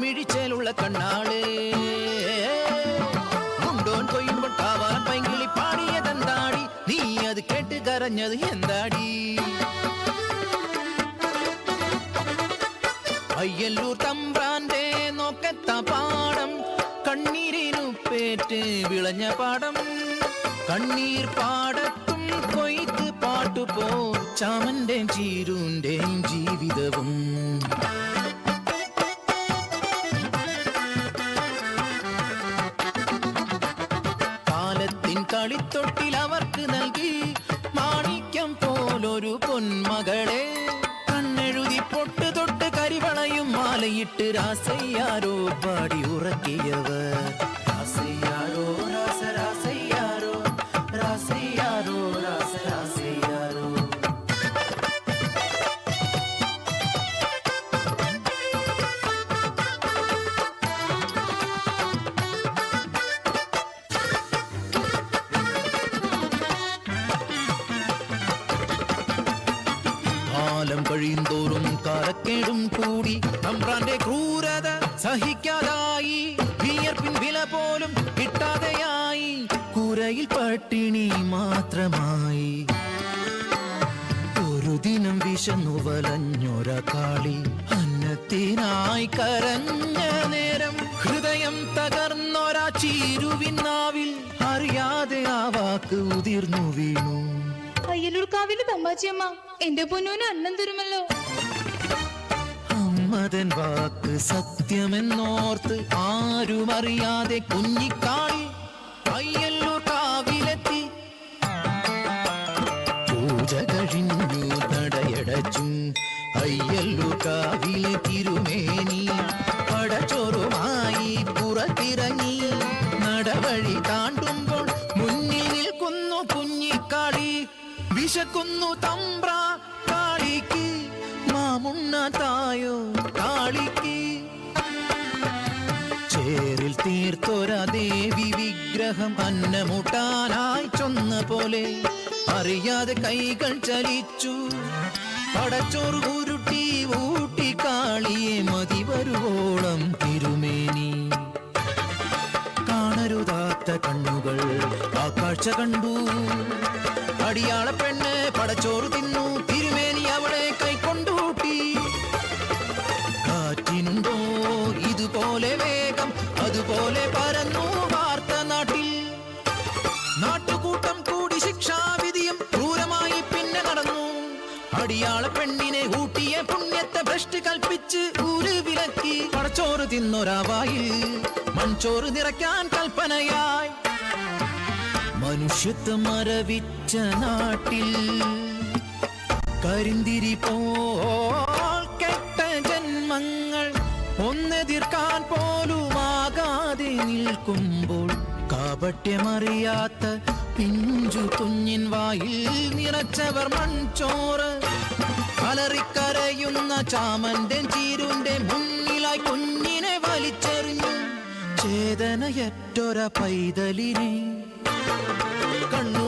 മിഴിച്ചേലുള്ള കണ്ണാളേ മുണ്ടോൻ കൊയ്യുമ്പോൾ കാവാൻ പൈങ്കിളി പാടിയതെന്താടി നീ അത് കേട്ട് കരഞ്ഞത് എന്താടി അയ്യല്ലൂർ തമ്പ്രാന്റെ നോക്കത്ത പാടം കണ്ണീരിനു പേറ്റ് വിളഞ്ഞ പാടം കണ്ണീർ പാടത്തും കൊയ്ത്ത് പാട്ടുപോ ചാമന്റെ ചീരുന്റെ ജീവിതവും കാലത്തിൻ കളിത്തൊട്ടിൽ അവർക്ക് നൽകി മാണിക്യം പോലൊരു പൊന്മകളെ കണ്ണെഴുതി പൊട്ട് തൊട്ട് കരിവളയും മാലയിട്ട് രാസയ്യാരോ പാടി ഉറക്കിയവർ രാസയ്യാരോ രാസരാസയ്യാരോ രാസയ്യാരോ രാസരാസയ്യാരോ കാലം കഴിയുന്തോറും കാലക്കേടും കൂടി തമ്പ്രാന്റെ ക്രൂരത സഹിക്കാതായി വിയർപ്പിൻ വില പോലും കിട്ടാതെയായി കൂരയിൽ പട്ടിണി മാത്രമായി ഒരു ദിനം വിശന്നു വലഞ്ഞൊര കാളി അന്നത്തിനായി കരഞ്ഞ നേരം ഹൃദയം തകർന്നൊരാ ചീരുവിനാവിൽ അറിയാതെ ആ വാക്ക് ഉതിർന്നു വീണു അയ്യലൂർ കാവിലെ തമ്പാച്ചിയമ്മ എന്റെ പൊന്നൂന് അന്നം തരുമല്ലോ അമ്മതൻ വാക്ക് സത്യമെന്നോർത്ത് ആരും അറിയാതെ കുഞ്ഞിക്കാളി അയ്യല്ലൂർ കാവിലെത്തി പൂജ കഴിഞ്ഞു നടയടച്ചു അയ്യല്ലൂർ കാവിലെ തിരുമേനി പടച്ചോറുമായി പുറത്തിറങ്ങി നടവഴി താണ്ടുമ്പോൾ മുന്നിൽ നിൽക്കുന്നു കുഞ്ഞിക്കാളി വിശക്കുന്നു തമ്പ്ര കാളിക്ക് മാമുണ്ണ തായോ കാളിക്ക് ചേരിൽ തീർത്തൊരാ ദേവി വിഗ്രഹം അന്നമുട്ടാനായി ചൊന്ന പോലെ അറിയാതെ കൈകൾ ചലിച്ചു പടച്ചോറ് ഉരുട്ടി ഊട്ടി കാളിയെ മതി വരുവോളം തിരുമേനി കാണരുതാത്ത കണ്ണുകൾ ആ കാഴ്ച കണ്ടു അടിയാള പെണ്ണ് പടച്ചോറ് തിന്നു തിരുമേനി അവളെ കൈക്കൊണ്ടൂട്ടി കാറ്റിനുണ്ടോ ഇതുപോലെ വേഗം അതുപോലെ പരന്നു വാർത്ത നാട്ടിൽ നാട്ടുകൂട്ടം കൂടി ശിക്ഷാവിധിയും ക്രൂരമായി പിന്നെ നടന്നു അടിയാള പെണ്ണിനെ ഊട്ടിയ പുണ്യത്തെ ഭ്രഷ്ട് കൽപ്പിച്ച് ഊര് വിലക്കി പടച്ചോറ് തിന്നൊരാവായിൽ മൺചോറ് നിറയ്ക്കാൻ കൽപ്പനയായി മനുഷ്യത്വം മരവിച്ച നാട്ടിൽ കരിന്തിരി പോൽ കെട്ട ജന്മങ്ങൾ ഒന്നെതിർക്കാൻ പോലുമാകാതെ നിൽക്കുമ്പോൾ കാപട്യമറിയാത്ത പിഞ്ചു കുഞ്ഞിൻ വായിൽ നിറച്ചവർ മൺചോറ് അലറിക്കരയുന്ന ചാമന്റെ ചീരുന്റെ മുന്നിലായി കുഞ്ഞിനെ വലിച്ചെറിഞ്ഞു ചേതനയറ്റൊര പൈതലിനെ കണ്ണു